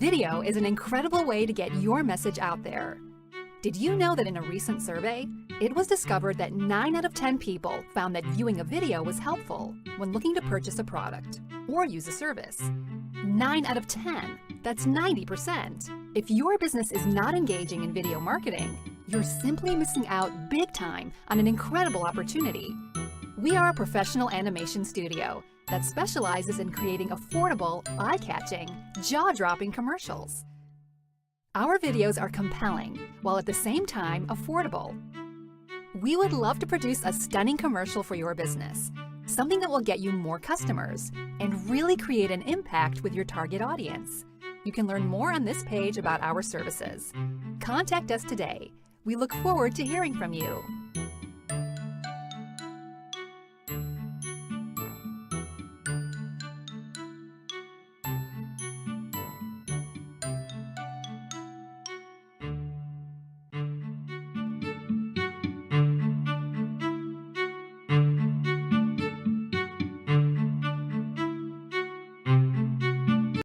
Video is an incredible way to get your message out there. Did you know that in a recent survey, it was discovered that 9 out of 10 people found that viewing a video was helpful when looking to purchase a product or use a service? 9 out of 10, that's 90%. If your business is not engaging in video marketing, you're simply missing out big time on an incredible opportunity. We are a professional animation studio that specializes in creating affordable, eye-catching, jaw-dropping commercials. Our videos are compelling, while at the same time affordable. We would love to produce a stunning commercial for your business, something that will get you more customers and really create an impact with your target audience. You can learn more on this page about our services. Contact us today. We look forward to hearing from you.